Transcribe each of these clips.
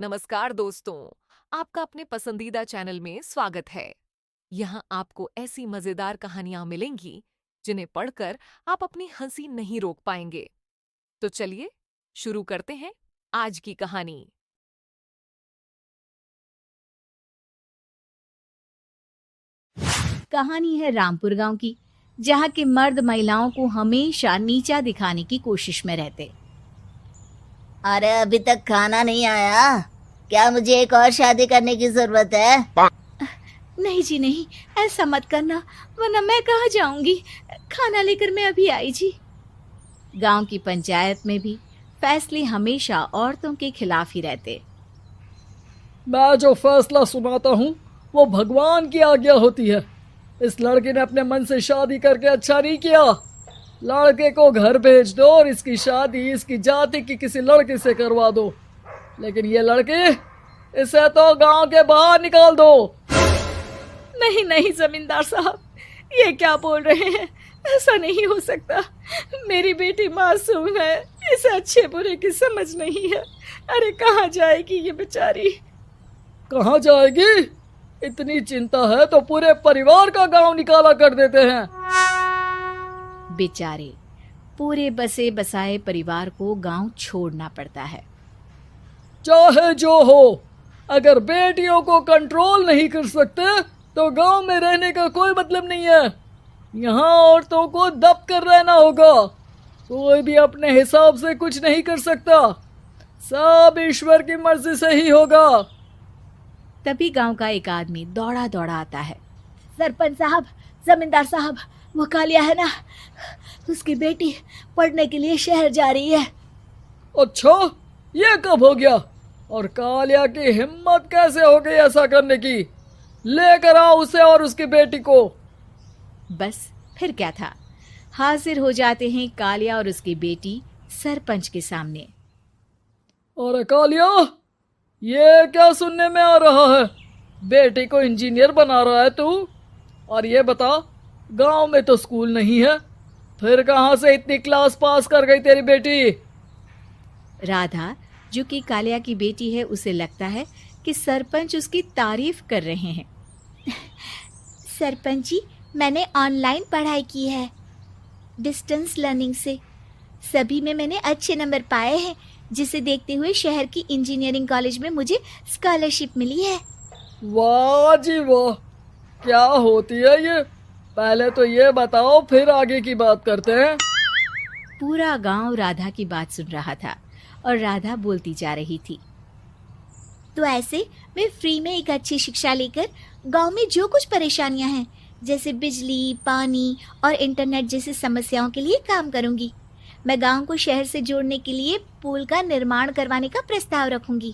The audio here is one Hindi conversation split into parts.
नमस्कार दोस्तों, आपका अपने पसंदीदा चैनल में स्वागत है। यहाँ आपको ऐसी मजेदार कहानियां मिलेंगी जिन्हें पढ़कर आप अपनी हंसी नहीं रोक पाएंगे। तो चलिए शुरू करते हैं आज की कहानी। कहानी है रामपुर गांव की, जहाँ के मर्द महिलाओं को हमेशा नीचा दिखाने की कोशिश में रहते। अरे अभी तक खाना नहीं आया। क्या मुझे एक और शादी करने की जरूरत है? नहीं जी नहीं, ऐसा मत करना, वरना मैं कहाँ जाऊंगी। खाना लेकर मैं अभी आई जी। गांव की पंचायत में भी फैसले हमेशा औरतों के खिलाफ ही रहते। मैं जो फैसला सुनाता हूँ वो भगवान की आज्ञा होती है। इस लड़के ने अपने मन से शादी करके अच्छा नहीं किया। लड़के को घर भेज दो और इसकी शादी इसकी जाति की किसी लड़के से करवा दो। लेकिन ये लड़की, इसे तो गांव के बाहर निकाल दो। नहीं नहीं जमींदार साहब, ये क्या बोल रहे हैं? ऐसा नहीं हो सकता। मेरी बेटी मासूम है, इसे अच्छे बुरे की समझ नहीं है। अरे कहाँ जाएगी ये बेचारी? कहाँ जाएगी? इतनी चिंता है तो पूरे परिवार का गांव निकाला कर देते हैं। बेचारे पूरे बसे बसाए परिवार को गांव छोड़ना पड़ता है। चाहे जो हो, अगर बेटियों को कंट्रोल नहीं कर सकते तो गांव में रहने का कोई मतलब नहीं है। यहाँ औरतों को दब कर रहना होगा। कोई भी अपने हिसाब से कुछ नहीं कर सकता। सब ईश्वर की मर्जी से ही होगा। तभी गांव का एक आदमी दौड़ा दौड़ा आता है। सरपंच साहब, जमींदार साहब, वो कालिया है ना, उसकी बेटी पढ़ने के लिए शहर जा रही है। अच्छा, ये कब हो गया? और कालिया की हिम्मत कैसे हो गई ऐसा करने की? लेकर आओ उसे और उसकी बेटी को। बस फिर क्या था, हाजिर हो जाते हैं कालिया और उसकी बेटी सरपंच के सामने। और कालिया, ये क्या सुनने में आ रहा है? बेटी को इंजीनियर बना रहा है तू? और ये बता, गांव में तो स्कूल नहीं है, फिर कहां से इतनी क्लास पास कर गई तेरी बेटी? राधा, जो कि कालिया की बेटी है, उसे लगता है कि सरपंच उसकी तारीफ कर रहे हैं। सरपंच जी, मैंने ऑनलाइन पढ़ाई की है, डिस्टेंस लर्निंग से। सभी में मैंने अच्छे नंबर पाए हैं, जिसे देखते हुए शहर की इंजीनियरिंग कॉलेज में मुझे स्कॉलरशिप मिली है। वाह जी वाह, क्या होती है ये? पहले तो ये बताओ, फिर आगे की बात करते हैं। पूरा गांव राधा की बात सुन रहा था और राधा बोलती जा रही थी। तो ऐसे मैं फ्री में एक अच्छी शिक्षा लेकर गांव में जो कुछ परेशानियां हैं, जैसे बिजली, पानी और इंटरनेट जैसी समस्याओं के लिए काम करूंगी। मैं गांव को शहर से जोड़ने के लिए पुल का निर्माण करवाने का प्रस्ताव रखूंगी।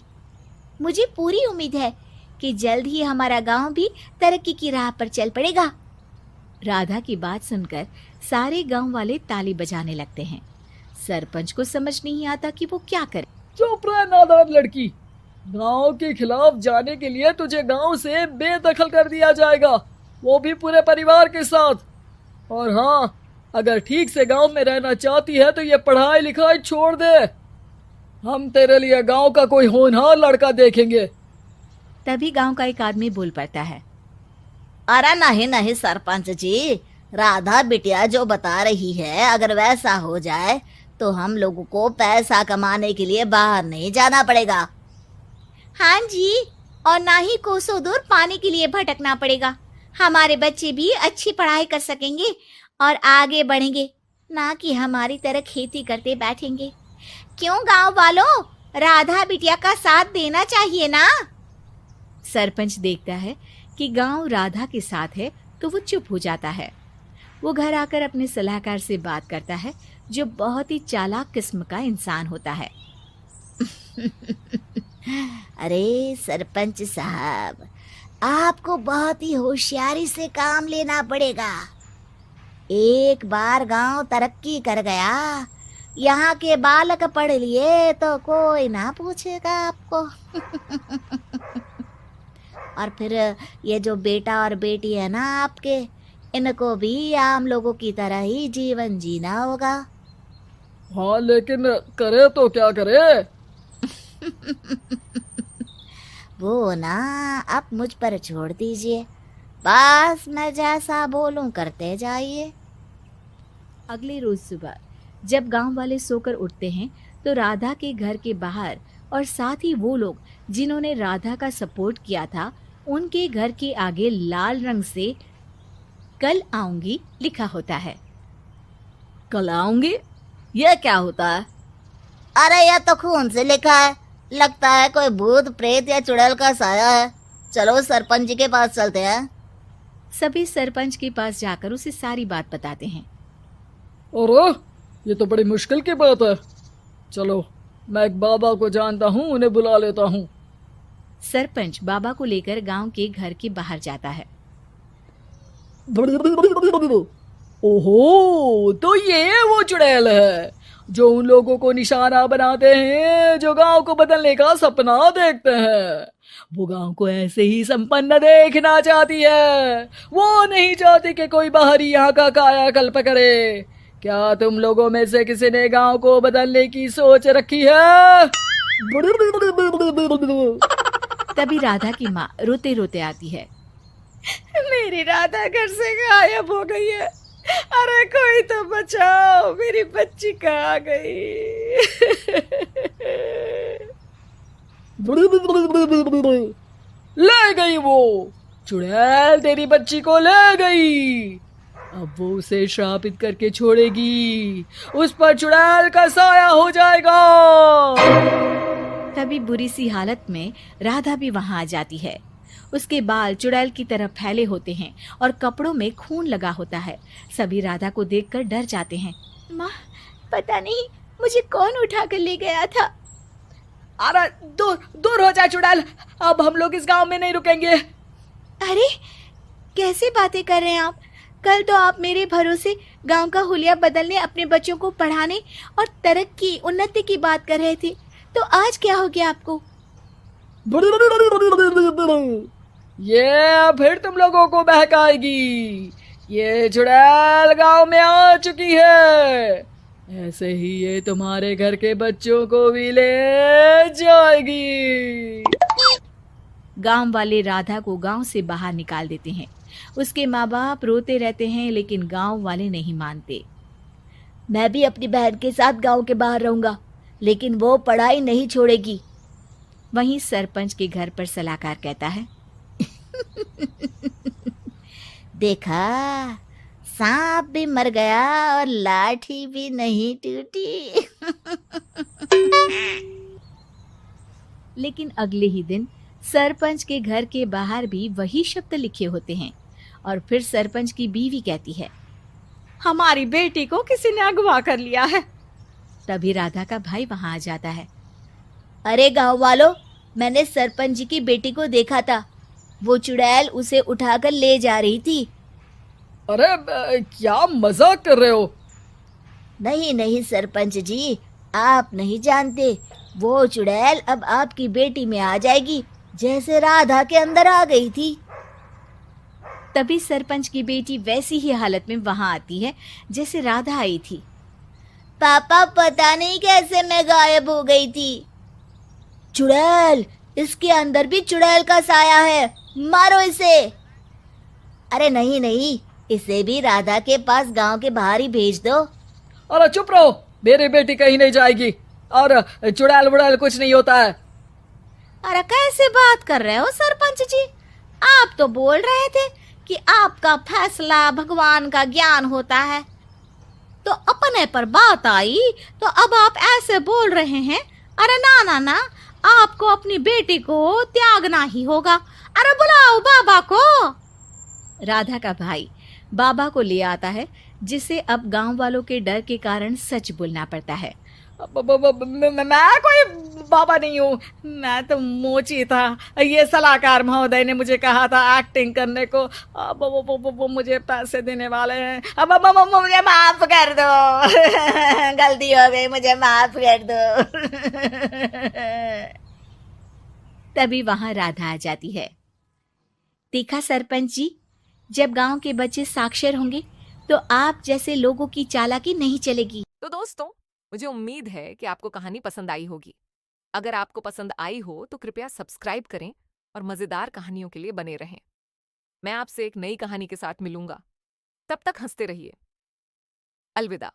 मुझे पूरी उम्मीद है कि जल्द ही हमारा गांव भी तरक्की की राह पर चल पड़ेगा। राधा की बात सुनकर सारे गांव वाले ताली बजाने लगते हैं। सरपंच को समझ नहीं आता कि वो क्या करे। चुप रह नादान लड़की। गांव के खिलाफ जाने के लिए तुझे गांव से बेदखल कर दिया जाएगा, वो भी पूरे परिवार के साथ। और हाँ, अगर ठीक से गांव में रहना चाहती है तो ये पढ़ाई लिखाई छोड़ दे। हम तेरे लिए गांव का कोई होनहार लड़का देखेंगे। तभी गांव का एक आदमी बोल पड़ता है। अरे नहीं नहीं सरपंच जी, राधा बिटिया जो बता रही है, अगर वैसा हो जाए तो हम लोगों को पैसा कमाने के लिए बाहर नहीं जाना पड़ेगा। हाँ जी, और ना ही कोसों दूर पानी के लिए भटकना पड़ेगा। हमारे बच्चे भी अच्छी पढ़ाई कर सकेंगे और आगे बढ़ेंगे, ना कि हमारी तरह खेती करते बैठेंगे। क्यों गांव वालों, राधा बिटिया का साथ देना चाहिए ना। सरपंच देखता है कि गांव राधा के साथ है तो वो चुप हो जाता है। वो घर आकर अपने सलाहकार से बात करता है, जो बहुत ही चालाक किस्म का इंसान होता है। अरे सरपंच साहब, आपको बहुत ही होशियारी से काम लेना पड़ेगा। एक बार गांव तरक्की कर गया, यहाँ के बालक पढ़ लिए तो कोई ना पूछेगा आपको। और फिर ये जो बेटा और बेटी है ना आपके, इनको भी आम लोगों की तरह ही जीवन जीना होगा। हाँ, लेकिन करे तो क्या करे? वो ना आप मुझ पर छोड़ दीजिए, बस मैं जैसा बोलूं करते जाइए। अगले रोज सुबह जब गांव वाले सोकर उठते हैं तो राधा के घर के बाहर और साथ ही वो लोग जिन्होंने राधा का सपोर्ट किया था उनके घर के आगे लाल रंग से कल आऊंगी लिखा होता है। कल आऊंगी? यह क्या होता है? अरे यह तो खून से लिखा है, लगता है कोई भूत प्रेत या चुड़ैल का साया है। चलो सरपंच जी के पास चलते हैं। सभी सरपंच के पास जाकर उसे सारी बात बताते हैं। अरे ये तो बड़ी मुश्किल की बात है। चलो मैं एक बाबा को जानता हूँ, उन्हें बुला लेता हूँ। सरपंच बाबा को लेकर गांव के घर के बाहर जाता है। ओहो, तो ये वो चुड़ैल है जो उन लोगों को निशाना बनाते हैं जो गांव को बदलने का सपना देखते हैं। वो गांव को ऐसे ही संपन्न देखना चाहती है। वो नहीं चाहती कि कोई बाहरी यहाँ का कायाकल्प करे। क्या तुम लोगों में से किसी ने गांव को बदलने की सोच रखी है? तभी राधा की माँ रोते रोते आती है। मेरी राधा घर से गायब हो गई है। अरे कोई तो बचाओ, मेरी बच्ची कहाँ गई? ले गई वो चुड़ैल, तेरी बच्ची को ले गई। अब वो उसे श्रापित करके छोड़ेगी, उस पर चुड़ैल का साया हो जाएगा। तभी बुरी सी हालत में राधा भी वहां आ जाती है। उसके बाल चुड़ैल की तरह फैले होते हैं और कपड़ों में खून लगा होता है। सभी राधा को देखकर डर जाते हैं। माँ, पता नहीं मुझे कौन उठा कर ले गया था। अरे दूर दूर हो जा चुड़ैल, अब हम लोग इस गांव में नहीं रुकेंगे। अरे कैसे बातें कर रहे हैं आप? कल तो आप मेरे भरोसे गांव का हुलिया बदलने, अपने बच्चों को पढ़ाने और तरक्की उन्नति की बात कर रहे थे, तो आज क्या हो गया आपको? ये फिर तुम लोगों को बहकाएगी। ये चुड़ैल गांव में आ चुकी है, ऐसे ही ये तुम्हारे घर के बच्चों को भी ले जाएगी। गांव वाले राधा को गांव से बाहर निकाल देते हैं। उसके माँ बाप रोते रहते हैं लेकिन गांव वाले नहीं मानते। मैं भी अपनी बहन के साथ गांव के बाहर रहूंगा, लेकिन वो पढ़ाई नहीं छोड़ेगी। वहीं सरपंच के घर पर सलाहकार कहता है। देखा, सांप भी मर गया और लाठी भी नहीं टूटी। लेकिन अगले ही दिन सरपंच के घर के बाहर भी वही शब्द लिखे होते हैं और फिर सरपंच की बीवी कहती है, हमारी बेटी को किसी ने अगवा कर लिया है। तभी राधा का भाई वहां आ जाता है। अरे गांव वालों, मैंने सरपंच जी की बेटी को देखा था। वो चुड़ैल उसे उठाकर ले जा रही थी। अरे क्या मजाक कर रहे हो? नहीं नहीं सरपंच जी, आप नहीं जानते। वो चुड़ैल अब आपकी बेटी में आ जाएगी, जैसे राधा के अंदर आ गई थी। तभी सरपंच की बेटी वैसी ही हालत में वहां आती है जैसे राधा आई थी। पापा, पता नहीं कैसे मैं गायब हो गई थी। चुड़ैल, इसके अंदर भी चुड़ैल का साया है, मारो इसे। अरे नहीं नहीं, इसे भी राधा के पास गांव के बाहर ही भेज दो। अरे चुप रहो, मेरी बेटी कहीं नहीं जाएगी और चुड़ैल वुड़ैल कुछ नहीं होता है। अरे कैसे बात कर रहे हो सरपंच जी? आप तो बोल रहे थे कि आपका फैसला भगवान का ज्ञान होता है, तो अपने पर बात आई तो अब आप ऐसे बोल रहे हैं। अरे ना ना ना, आपको अपनी बेटी को त्यागना ही होगा। अरे बुलाओ बाबा को। राधा का भाई बाबा को ले आता है, जिसे अब गांव वालों के डर के कारण सच बोलना पड़ता है। मैं कोई बाबा नहीं हूँ, मैं तो मोची था। ये सलाहकार महोदय ने मुझे कहा था एक्टिंग करने को। अब वो मुझे पैसे देने वाले हैं। अब मुझे माफ कर दो। गलती हो गई, मुझे माफ कर दो। तभी वहां राधा आ जाती है। देखा सरपंच जी, जब गांव के बच्चे साक्षर होंगे तो आप जैसे लोगों की चालाकी नहीं चलेगी। तो दोस्तों, मुझे उम्मीद है कि आपको कहानी पसंद आई होगी। अगर आपको पसंद आई हो तो कृपया सब्सक्राइब करें और मजेदार कहानियों के लिए बने रहें। मैं आपसे एक नई कहानी के साथ मिलूंगा। तब तक हंसते रहिए। अलविदा।